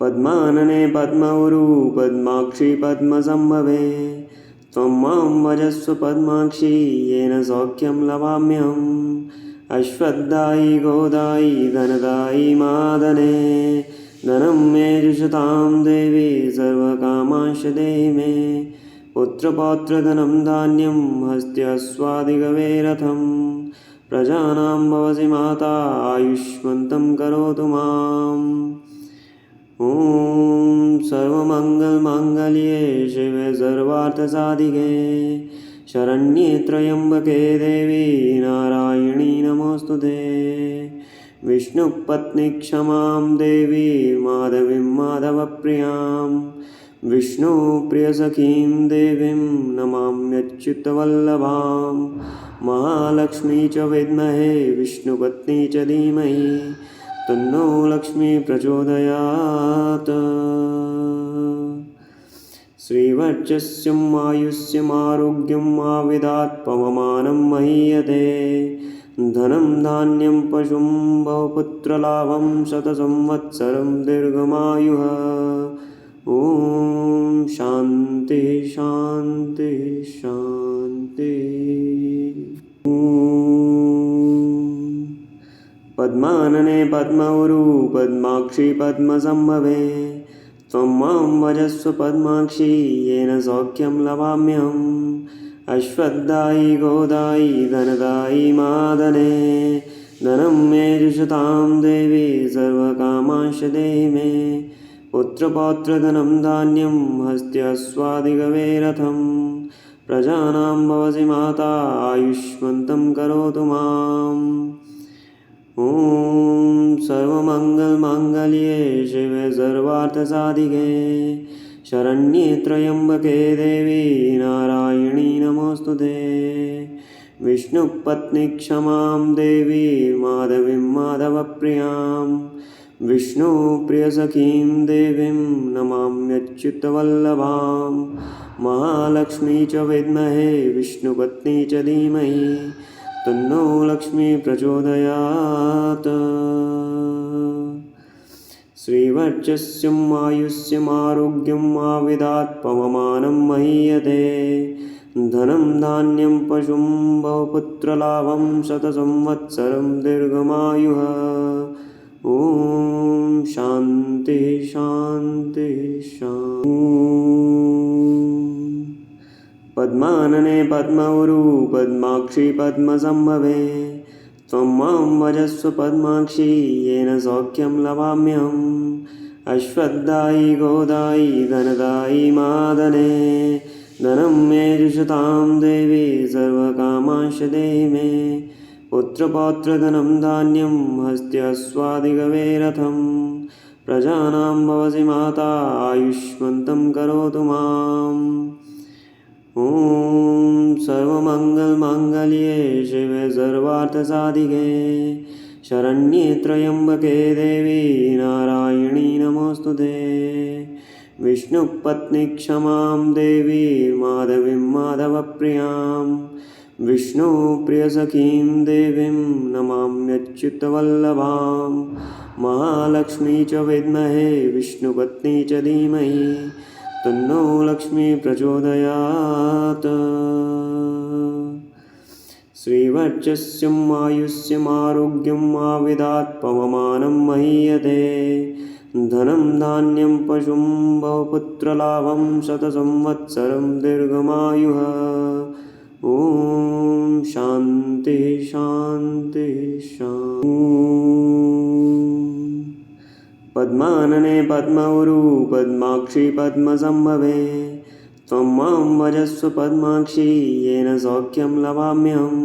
पद्मानने पद्मौरु पद्माक्षि पद्मसम्भवे त्वं मां भजस्व पद्माक्षि येन सौख्यं लभाम्यहम् अश्वत्थायि गोदायि धनदायि मादने धनं मे जुषतां देवी सर्वकामांश देहि मे पुत्रपौत्रधनं धान्यं हस्त्यश्वादिगवे रथं प्रजानां भवसि माता आयुष्मन्तं करोतु माम् ॐ सर्वमङ्गलमाङ्गल्ये शिवे सर्वार्थसाधिके शरण्ये त्र्यम्बके देवी नारायणी नमोऽस्तुते विष्णुपत्नी क्षमां देवी माधवीं माधवप्रियां विष्णुप्रियसखीं देवीं नमाम्यच्युतवल्लभां महालक्ष्मी च विद्महे विष्णुपत्नी च धीमहि तन्नो लक्ष्मी प्रचोदयात् श्रीवर्चस्यम् आयुष्यमारोग्यम् आविदात् पवमानं महीयते धनं धान्यं पशुं बहुपुत्रलाभं शतसंवत्सरं दीर्घमायुः ॐ शान्ति शान्ति शान्ति पद्मानने पद्मौरु पद्माक्षि पद्मसम्भवे त्वं मां भजस्व पद्माक्षि येन सौख्यं लभाम्यहम् अश्वत्थायि गोदायि धनदायि मादने धनं मे जुषतां देवी सर्वकामांश देहि मे पुत्रपौत्रधनं धान्यं हस्त्यश्वादिगवे रथं प्रजानां भवसि माता आयुष्मन्तं करोतु माम् ॐ सर्वमङ्गलमाङ्गल्ये शिवे सर्वार्थसाधिके शरण्ये त्र्यम्बके देवी नारायणी नमोऽस्तुते विष्णुपत्नी क्षमां देवी माधवीं माधवप्रियां विष्णुप्रियसखीं देवीं नमाम्यच्युतवल्लभां महालक्ष्मी च विद्महे विष्णुपत्नी च धीमहि तन्नो लक्ष्मी प्रचोदयात् श्रीवर्चस्यम् आयुष्यमारोग्यम् आविदात् पवमानं महीयते धनं धान्यं पशुं बहुपुत्रलाभं शतसंवत्सरं दीर्घमायुः ॐ शान्ति शान्ति शान्ति पद्मानने पद्मौरु पद्माक्षि पद्मसम्भवे त्वं मां भजस्व पद्माक्षि येन सौख्यं लभाम्यहम् अश्वत्थायि गोदायि धनदायि मादने धनं मे जुषतां देवी सर्वकामांश देहि मे पुत्रपौत्रधनं धान्यं हस्त्यश्वादिगवे रथं प्रजानां भवसि माता आयुष्मन्तं करोतु माम् ॐ सर्वमङ्गलमाङ्गल्ये शिवे सर्वार्थसाधिके शरण्ये त्र्यम्बके देवी नारायणी नमोऽस्तुते विष्णुपत्नी क्षमां देवी माधवीं माधवप्रियां विष्णुप्रियसखीं देवीं नमाम्यच्युतवल्लभां महालक्ष्मी च विद्महे विष्णुपत्नी च धीमहि तन्नो लक्ष्मी प्रचोदयात् श्रीवर्चस्यम् आयुष्यमारोग्यम् आविदात् पवमानं महीयते धनं धान्यं पशुं बहुपुत्रलाभं शतसंवत्सरं दीर्घमायुः ॐ शान्ति शान्ति शान्ति पद्मानने पद्मौरु पद्माक्षि पद्मसम्भवे त्वं मां भजस्व पद्माक्षि येन सौख्यं लभाम्यहम्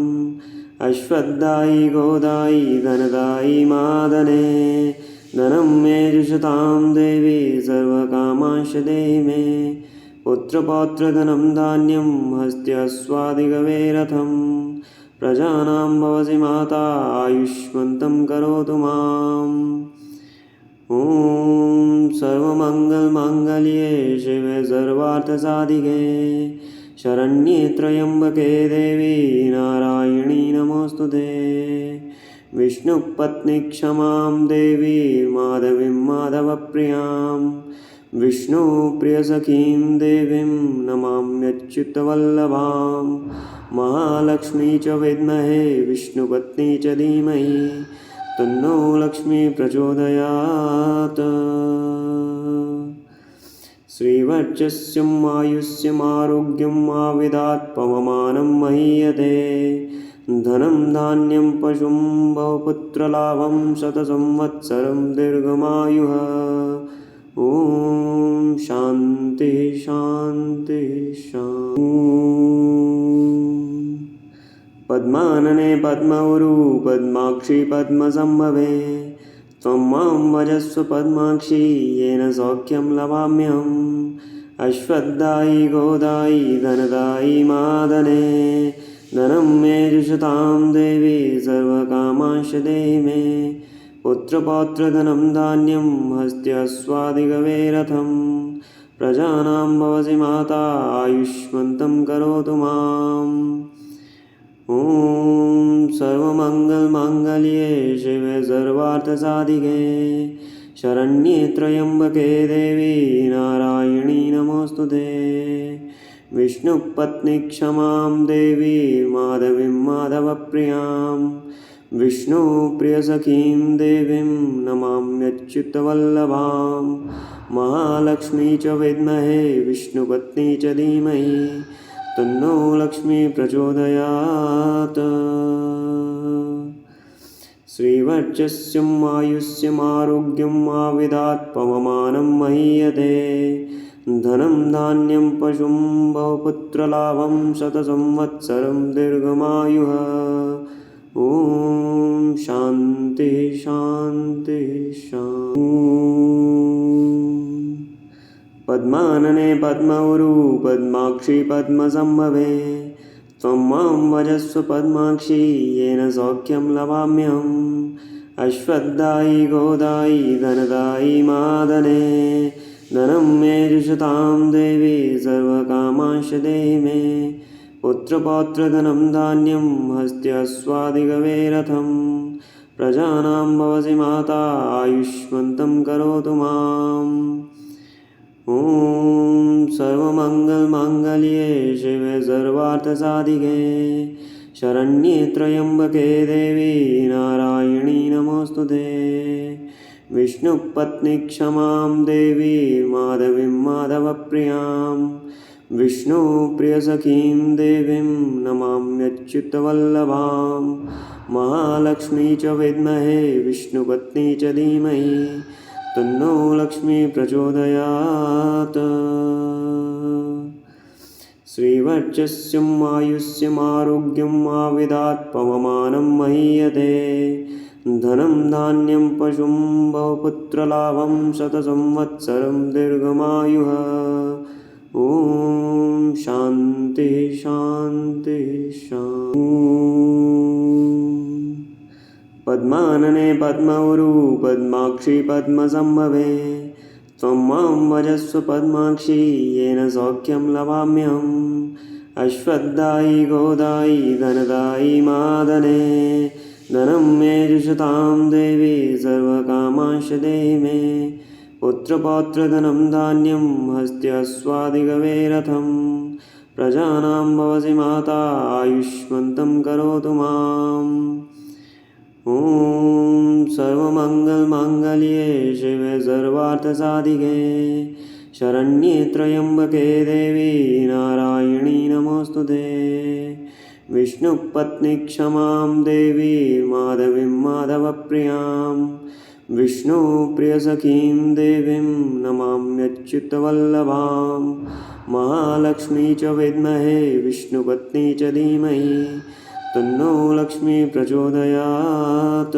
अश्वत्थायि गोदायि धनदायि मादने धनं मे जुषतां देवी सर्वकामांश देहि मे पुत्रपौत्रधनं धान्यं हस्त्यश्वादिगवे रथं प्रजानां भवसि माता आयुष्मन्तं करोतु माम् ॐ सर्वमङ्गलमाङ्गल्ये शिवे सर्वार्थसाधिके शरण्ये त्र्यम्बके देवी नारायणी नमोऽस्तुते विष्णुपत्नीक्षमां देवी माधवीं माधवप्रियां विष्णुप्रियसखीं देवीं नमाम्यच्युतवल्लभां महालक्ष्मी च विद्महे विष्णुपत्नी च धीमहि तन्नो लक्ष्मी प्रचोदयात्। श्रीवर्चस्यं आयुष्यम् आरोग्यम् आविदात् पवमानं महीयते धनं धान्यं पशुं बहुपुत्रलाभं शतसंवत्सरं दीर्घमायुः। ॐ शान्ति शान्ति शान्ति। पद्मानने पद्मौरु पद्माक्षि पद्मसम्भवे त्वं मां भजस्व पद्माक्षि येन सौख्यं लभाम्यहम्। अश्वत्थायि गोदायि धनदायि मादने धनं मे जुषतां देवी सर्वकामांश देहि मे पुत्रपौत्रधनं धान्यं हस्त्यश्वादिगवे रथं प्रजानां भवसि माता आयुष्मन्तं करोतु माम्। ॐ सर्वमङ्गलमाङ्गल्ये शिवे सर्वार्थसाधिके शरण्ये त्र्यम्बके देवी नारायणी नमोऽस्तुते। विष्णुपत्नीक्षमां देवी माधवीं माधवप्रियां विष्णुप्रियसखीं देवीं नमाम्यच्युतवल्लभां महालक्ष्मी च विद्महे विष्णुपत्नी च धीमहि तन्नो लक्ष्मी प्रचोदयात्। श्रीवर्चस्यं आयुष्यम् आरोग्यम् आविदात् पवमानं महीयते धनं धान्यं पशुं बहुपुत्रलाभं शतसंवत्सरं दीर्घमायुः। ॐ शान्ति शान्ति शान्ति। पद्मानने पद्मौरु पद्माक्षि पद्मसम्भवे त्वं मां भजस्व पद्माक्षि येन सौख्यं लभाम्यहम्। अश्वत्थायि गोदायि धनदायि मादने धनं मे जुषतां देवी सर्वकामांश देहि मे पुत्रपौत्रधनं धान्यं हस्त्यश्वादिगवे रथं प्रजानां भवसि माता आयुष्मन्तं करोतु माम्। ॐ सर्वमङ्गलमाङ्गल्ये शिवे सर्वार्थसाधिके शरण्ये त्र्यम्बके देवी नारायणी नमोऽस्तुते। विष्णुपत्नीक्षमां देवी माधवीं माधवप्रियां विष्णुप्रियसखीं देवीं नमाम्यच्युतवल्लभां महालक्ष्मी च विद्महे विष्णुपत्नी च धीमहि तन्नो लक्ष्मी प्रचोदयात्। श्रीवर्चस्यं आयुष्यम् आरोग्यम् आविदात् पवमानं महीयते धनं धान्यं पशुं बहुपुत्रलाभं शतसंवत्सरं दीर्घमायुः। ॐ शान्ति शान्ति शान्ति। पद्मानने पद्मौरु पद्माक्षि पद्मसम्भवे त्वं मां भजस्व पद्माक्षि येन सौख्यं लभाम्यहम्। अश्वत्थायि गोदायि धनदायि मादने धनं मे जुषतां देवी सर्वकामांश देहि मे पुत्रपौत्रधनं धान्यं हस्त्यश्वादिगवे रथं प्रजानां भवसि माता आयुष्मन्तं करोतु माम्। ॐ सर्वमङ्गलमाङ्गल्ये शिवे सर्वार्थसाधिके शरण्ये त्र्यम्बके देवी नारायणी नमोऽस्तुते। विष्णुपत्नीक्षमां देवी माधवीं माधवप्रियां विष्णुप्रियसखीं देवीं नमाम्यच्युतवल्लभां महालक्ष्मी च विद्महे विष्णुपत्नी च धीमहि तन्नो लक्ष्मी प्रचोदयात्।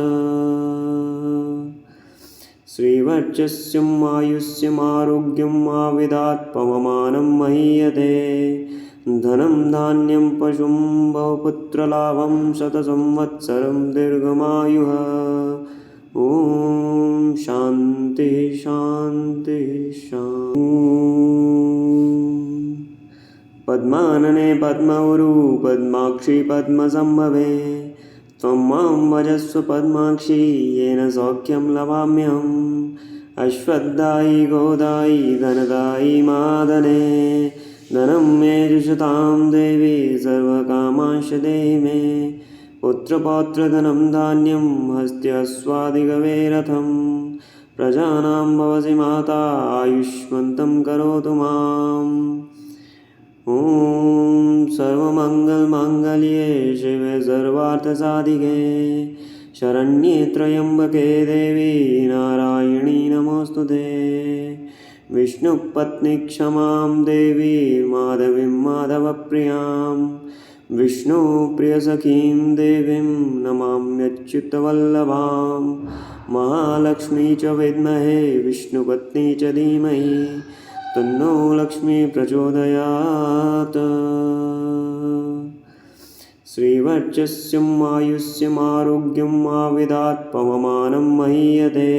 श्रीवर्चस्यं आयुष्यम् आरोग्यम् आविदात् पवमानं महीयते धनं धान्यं पशुं बहुपुत्रलाभं शतसंवत्सरं दीर्घमायुः। ॐ शान्ति शान्ति शान्ति। पद्मानने पद्मौरु पद्माक्षि पद्मसम्भवे त्वं मां भजस्व पद्माक्षी येन सौख्यं लभाम्यहम् अश्वत्थायि गोदायि धनदायि मादने धनं मे जुषतां देवी सर्वकामांश देहि मे पुत्रपौत्रधनं धान्यं हस्त्यश्वादिगवे रथं प्रजानां भवसि माता आयुष्मन्तं करोतु माम् ॐ सर्वमङ्गलमाङ्गल्ये शिवे सर्वार्थसाधिके शरण्ये त्र्यम्बके देवी नारायणी नमोऽस्तुते विष्णुपत्नी क्षमां देवी माधवीं माधवप्रियां विष्णुप्रियसखीं देवीं नमाम्यच्युतवल्लभां महालक्ष्मी च विद्महे विष्णुपत्नी च धीमहि तन्नो लक्ष्मी प्रचोदयात् श्रीवर्चस्यं आयुष्यमारोग्यं आविदात् पवमानं महीयते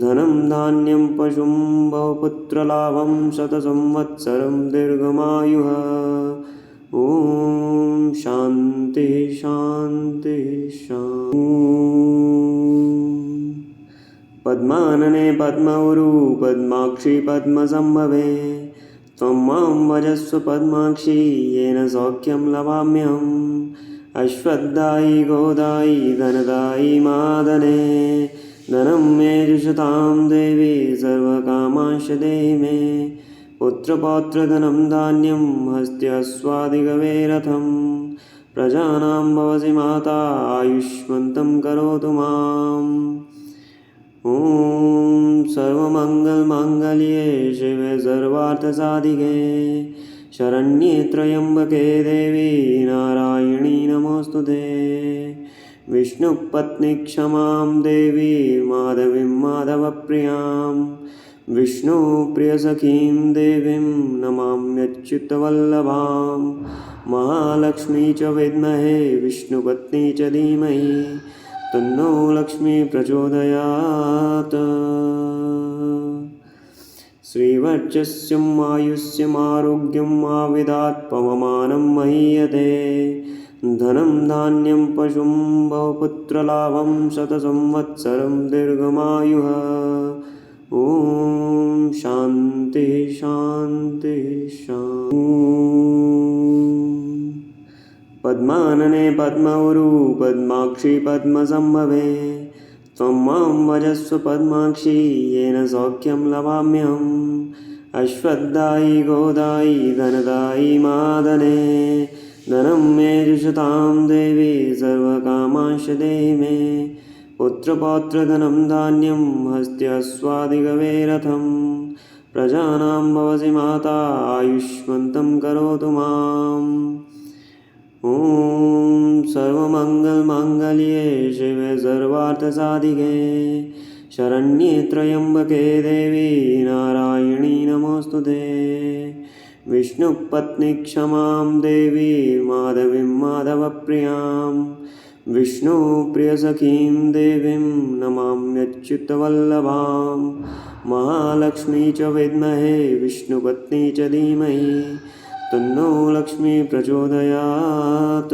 धनं धान्यं पशुं बहुपुत्रलाभं शतसंवत्सरं दीर्घमायुः ॐ शान्ति शान्ति शान्ति पद्मानने पद्मौरु पद्माक्षी पद्मसम्भवे त्वं मां भजस्व पद्माक्षी येन सौख्यं लभाम्यहम् अश्वत्थायि गोदायि धनदायि मादने धनं मे जुषतां देवी सर्वकामांश देहि मे पुत्रपौत्रधनं धान्यं हस्त्यश्वादिगवे रथं प्रजानां भवसि माता आयुष्मन्तं करोतु माम् ॐ सर्वमङ्गलमाङ्गल्ये शिवे सर्वार्थसाधिके शरण्ये त्र्यम्बके देवी नारायणी नमोऽस्तुते विष्णुपत्नी क्षमां देवी माधवीं माधवप्रियां विष्णुप्रियसखीं देवीं नमाम्यच्युतवल्लभां महालक्ष्मी च विद्महे विष्णुपत्नी च धीमहि तन्नो लक्ष्मी प्रचोदयात् श्रीवर्चस्यं आयुष्यमारोग्यं आविदात् पवमानं महीयते धनं धान्यं पशुं बहुपुत्रलाभं शतसंवत्सरं दीर्घमायुः ॐ शान्ति शान्ति शान्ति पद्मानने पद्मौरु पद्माक्षी पद्मसम्भवे त्वं मां भजस्व पद्माक्षी येन सौख्यं लभाम्यहम् अश्वत्थायि गोदायि धनदायि मादने धनं मे जुषतां देवी सर्वकामांश देहि मे पुत्रपौत्रधनं धान्यं हस्त्यश्वादिगवे रथं प्रजानां भवसि माता आयुष्मन्तं करोतु माम् ॐ सर्वमङ्गलमाङ्गल्ये शिवे सर्वार्थसाधिके शरण्ये त्र्यम्बके देवी नारायणी नमोऽस्तुते विष्णुपत्नी क्षमां देवी माधवीं माधवप्रियां विष्णुप्रियसखीं देवीं नमाम्यच्युतवल्लभां महालक्ष्मी च विद्महे विष्णुपत्नी च धीमहि तन्नो लक्ष्मी प्रचोदयात्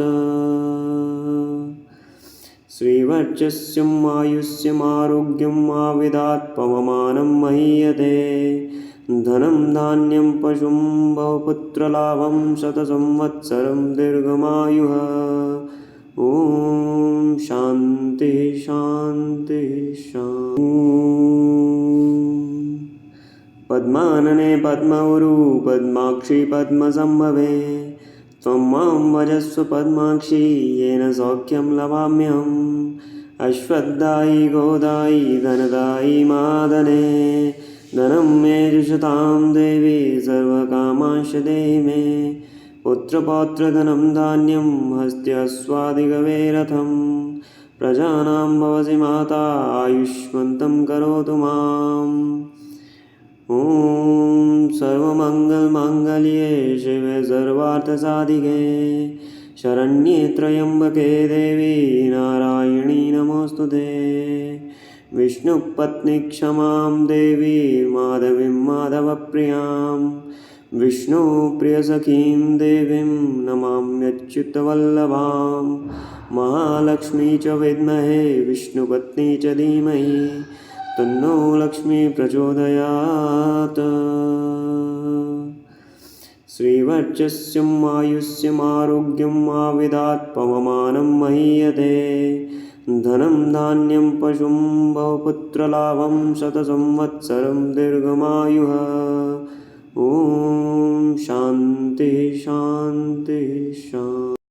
श्रीवर्चस्यं आयुष्यमारोग्यं आविदात् पवमानं महीयते धनं धान्यं पशुं बहुपुत्रलाभं शतसंवत्सरं दीर्घमायुः ॐ शान्ति शान्ति शान्ति पद्मानने पद्मौरु पद्माक्षी पद्मसम्भवे त्वं मां भजस्व पद्माक्षी येन सौख्यं लभाम्यहम् अश्वत्थायि गोदायि धनदायि मादने धनं मे जुषतां देवी सर्वकामांश देहि मे पुत्रपौत्रधनं धान्यं हस्त्यश्वादिगवे रथं प्रजानां भवसि माता आयुष्मन्तं करोतु माम् ॐ सर्वमङ्गलमाङ्गल्ये शिवे सर्वार्थसाधिके शरण्ये त्र्यम्बके देवी नारायणी नमोऽस्तुते विष्णुपत्नी क्षमां देवी माधवीं माधवप्रियां विष्णुप्रियसखीं देवीं नमाम्यच्युतवल्लभां महालक्ष्मी च विद्महे विष्णुपत्नी च धीमहि तन्नो लक्ष्मी प्रचोदयात्। श्रीवर्चस्यम् आयुष्यमारोग्यम् आविदात् पवमानं महीयते धनं धान्यं पशुं बहुपुत्रलाभं शतसंवत्सरं दीर्घमायुः। ॐ शान्ति शान्ति शान्ति।